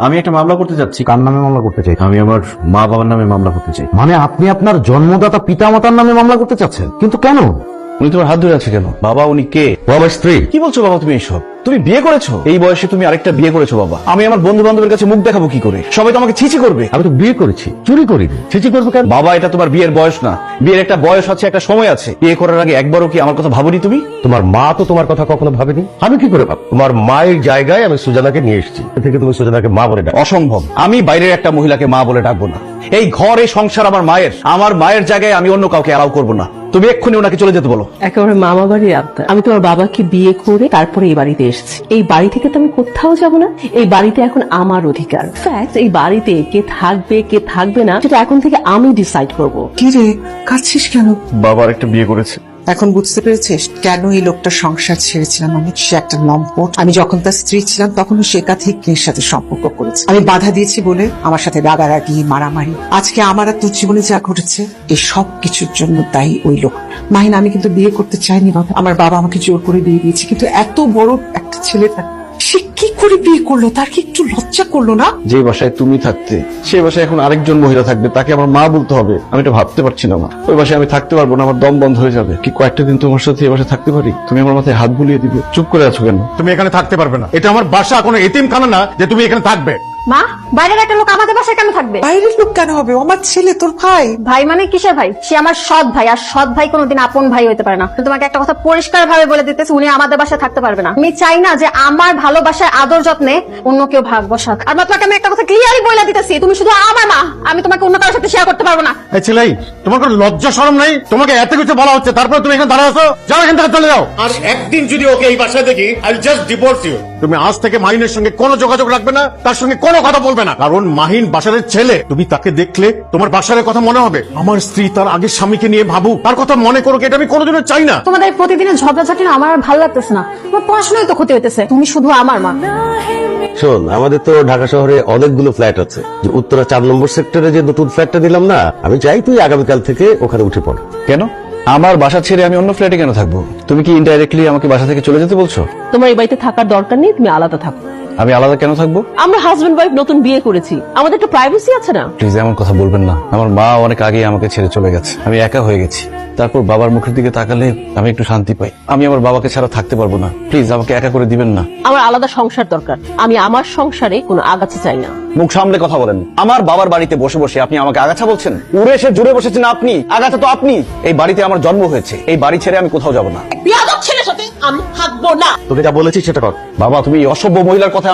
আমি একটা মামলা করতে যাচ্ছি। কার নামে মামলা করতে চাই? আমি আমার মা বাবার নামে মামলা করতে চাই। মানে আপনি আপনার জন্মদাতা পিতামাতার নামে মামলা করতে চাচ্ছেন? কিন্তু কেন? উনি তোমার হাত ধরে আছে কেন? বাবা উনি কে? ও আমার স্ত্রী। কি বলছো বাবা তুমি এইসব? তুমি বিয়ে করেছো? এই বয়সে তুমি আরেকটা বিয়ে করেছো বাবা। আমি আমার বন্ধু বান্ধবের কাছে মুখ দেখাবো কি করে? সবাই তো আমাকে ছিছি করবে। আমি তো বিয়ে করেছি, চুরি করিনি। ছিচি করবো কেন? বাবা এটা তোমার বিয়ের বয়স না। বিয়ের একটা বয়স আছে, একটা সময় আছে। বিয়ে করার আগে একবারও কি আমার কথা ভাবনি তুমি? তোমার মা তো তোমার কথা কখনো ভাবেনি। আমি কি করে ভাববো? তোমার মায়ের জায়গায় আমি সুজানাকে নিয়ে এসেছি, এ থেকে তুমি সুজানাকে মা বলে ডাকো। অসম্ভব। আমি বাইরের একটা মহিলাকে মা বলে ডাকবো না। এই ঘর এই সংসার আমার মায়ের। আমার মায়ের জায়গায় আমি অন্য কাউকে অ্যালাউ করবো না। তুমি এক্ষুনি ওনাকে চলে যেতে বলো। একেবারে মামা বাড়ির আবদার। আমি তোমার বাবাকে বিয়ে করে তারপরে এই বাড়িতে এসেছি। এই বাড়ি থেকে তো আমি কোথাও যাব না। এই বাড়িতে এখন আমার অধিকার। ফ্যাক্ট, এই বাড়িতে কে থাকবে কে থাকবে না সেটা এখন থেকে আমি ডিসাইড করব। কি রে, কাঁদছিস কেন? বাবা একটা বিয়ে করেছে। এখন বুঝতে পেরেছিস কেন এই লোকটা সংসার ছেড়েছিলাম? আমি সে একটা লম্পট। আমি যখন তার স্ত্রী ছিলাম তখনও সে একাধিকের সাথে সম্পর্ক করেছে। আমি বাধা দিয়েছি বলে আমার সাথে রাগারাগি মারামারি। আজকে আমার আর তোর জীবনে যা ঘটেছে এই সব কিছুর জন্য দায়ী ওই লোক। মাহিন, আমি কিন্তু বিয়ে করতে চাইনি বাবা। আমার বাবা আমাকে জোর করে বিয়ে দিয়েছে, কিন্তু এত বড় একটা ছেলে সে কি করে বিয়ে করলো? তার কি একটু লজ্জা করলো না? যে বাসায় তুমি থাকতে সেই বাসায় এখন আরেকজন মহিলা থাকবে, তাকে আমার মা বলতে হবে? আমি এটা ভাবতে পারছি না মা। ওই বাসায় আমি থাকতে পারবো না, আমার দম বন্ধ হয়ে যাবে। কি কয়েকটা দিন তোমার সাথে এই বাসায় থাকতে পারি? তুমি আমার মাথায় হাত বুলিয়ে দিবে। চুপ করে আছো কেন? তুমি এখানে থাকতে পারবে না। এটা আমার বাসা, কোনো এতিমখানা না যে তুমি এখানে থাকবে। মা, বাইরের একটা লোক আমাদের বাসায় কেন থাকবে? বাইরের লোক কেন হবে? ও আমার ছেলে, তোর ভাই। ভাই মানে কিসের ভাই? সে আমার সৎ ভাই, আর সৎ ভাই কোনোদিন আপন ভাই হতে পারে না। তো তোমাকে একটা কথা পরিষ্কার ভাবে বলে দিতেছি, উনি আমাদের বাসায় থাকতে পারবে না। আমি চাই না যে আমার ভালোবাসায় আদর যত্নে অন্য কেউ ভাগ বসাক। আর মা, তোমাকে আমি একটা কথা ক্লিয়ারলি বলে দিতেছি, তুমি শুধু আমার মা। আমি তোমাকে অন্য কারোর সাথে শেয়ার করতে পারবো না। এই ছেলে, তোমার কোনো লজ্জা শরম নাই? তোমাকে এত কিছু বলা হচ্ছে, তারপরে তুমি এখানে দাঁড়ায় আছো? যাও এখান থেকে, চলে যাও। আর একদিন যদি ওকে এই বাসায় দেখি, আই জাস্ট ডিভোর্স ইউ। তুমি আজ থেকে মাহিনের সঙ্গে কোনো যোগাযোগ রাখবে না, তার সঙ্গে কোনো কথা বলবে না। কারণ মাহিন বাসারের ছেলে। তুমি তাকে দেখলে তোমার বাসারের কথা মনে হবে। আমার স্ত্রী তার আগের স্বামীকে নিয়ে ভাবুক, তার কথা মনে করুক, এটা আমি কোনোদিনও চাই না। তোমাদের প্রতিদিনের ঝগড়াঝাটি না আমার আর ভালো লাগতেছে না। তোমার পড়াশোনায় তো ক্ষতি হইতেছে। তুমি শুধু আমার মা। শোন, আমাদের তো ঢাকা শহরে অনেকগুলো ফ্ল্যাট আছে। যে উত্তরা 4 নম্বর সেক্টরে যে নতুন ফ্ল্যাটটা দিলাম না, আমি চাই তুই আগামীকাল থেকে ওখানে উঠে পড়। কেন? আমার বাসা ছেড়ে আমি অন্য ফ্ল্যাটে কেন থাকবো? তুমি কি ইনডাইরেক্টলি আমাকে বাসা থেকে চলে যেতে বলছো? তোমার এই বাড়িতে থাকার দরকার নেই, তুমি আলাদা থাকো। আমি আলাদা কেন থাকবো? আমরা হাজবেন্ড ওয়াইফ নতুন বিয়ে করেছি, আমাদের একটু প্রাইভেসি আছে না? প্লিজ এমন কথা বলবেন না। আমার মা অনেক আগে আমাকে ছেড়ে চলে গেছে। আমি একা হয়ে গেছি। তারপর বাবার মুখের দিকে তাকালে আমি একটু শান্তি পাই। আমি আমার বাবাকে ছাড়া থাকতে পারবো না। প্লিজ আমাকে একা করে দিবেন না। আমার আলাদা সংসার দরকার। আমি আমার সংসারে কোনো আগাছা চাই না। মুখ সামলে কথা বলেন। আমার বাবার বাড়িতে বসে বসে আপনি আমাকে আগাছা বলছেন? উড়ে এসে জুড়ে বসেছেন আপনি, আগাছা তো আপনি। এই বাড়িতে আমার জন্ম হয়েছে, এই বাড়ি ছেড়ে আমি কোথাও যাব না। বিয়াদব ছেলের সাথে আমি থাকবো না। তোকে যা বলেছি সেটা কর। বাবা তুমি এই অসভ্য মহিলার কথা